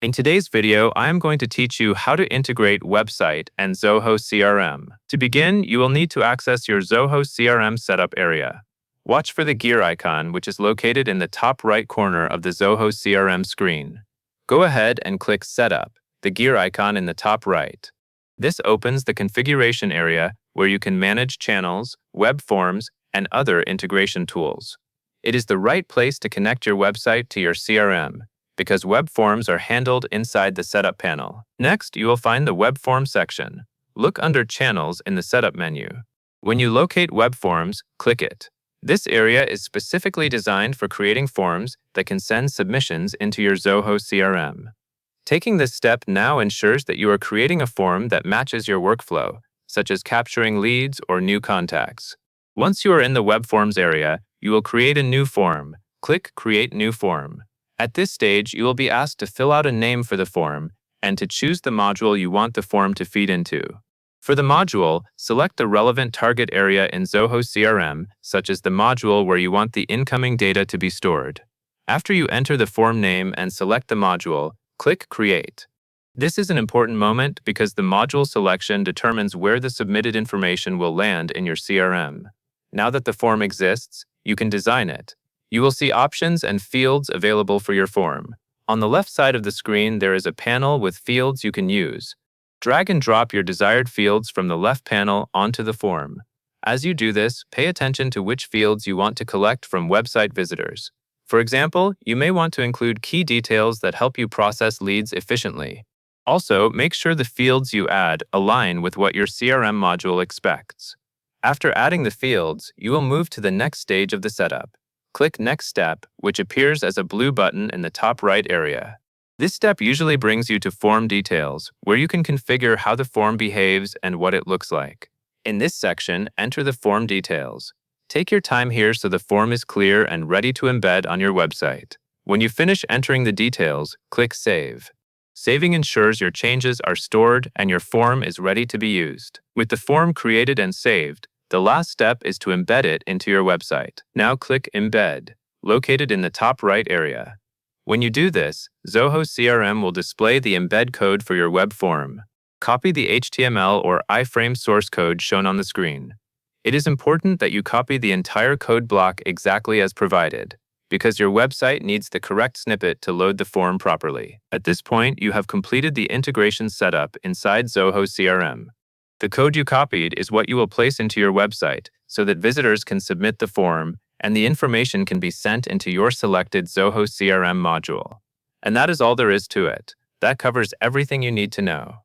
In today's video, I am going to teach you how to integrate website and Zoho CRM. To begin, you will need to access your Zoho CRM setup area. Watch for the gear icon, which is located in the top right corner of the Zoho CRM screen. Go ahead and click Setup, the gear icon in the top right. This opens the configuration area where you can manage channels, web forms, and other integration tools. It is the right place to connect your website to your CRM, because web forms are handled inside the Setup panel. Next, you will find the Web Form section. Look under Channels in the Setup menu. When you locate Web Forms, click it. This area is specifically designed for creating forms that can send submissions into your Zoho CRM. Taking this step now ensures that you are creating a form that matches your workflow, such as capturing leads or new contacts. Once you are in the Web Forms area, you will create a new form. Click Create New Form. At this stage, you will be asked to fill out a name for the form and to choose the module you want the form to feed into. For the module, select the relevant target area in Zoho CRM, such as the module where you want the incoming data to be stored. After you enter the form name and select the module, click Create. This is an important moment because the module selection determines where the submitted information will land in your CRM. Now that the form exists, you can design it. You will see options and fields available for your form. On the left side of the screen, there is a panel with fields you can use. Drag and drop your desired fields from the left panel onto the form. As you do this, pay attention to which fields you want to collect from website visitors. For example, you may want to include key details that help you process leads efficiently. Also, make sure the fields you add align with what your CRM module expects. After adding the fields, you will move to the next stage of the setup. Click Next Step, which appears as a blue button in the top right area. This step usually brings you to Form Details, where you can configure how the form behaves and what it looks like. In this section, enter the form details. Take your time here so the form is clear and ready to embed on your website. When you finish entering the details, click Save. Saving ensures your changes are stored and your form is ready to be used. With the form created and saved, the last step is to embed it into your website. Now click Embed, located in the top right area. When you do this, Zoho CRM will display the embed code for your web form. Copy the HTML or iframe source code shown on the screen. It is important that you copy the entire code block exactly as provided, because your website needs the correct snippet to load the form properly. At this point, you have completed the integration setup inside Zoho CRM. The code you copied is what you will place into your website so that visitors can submit the form and the information can be sent into your selected Zoho CRM module. And that is all there is to it. That covers everything you need to know.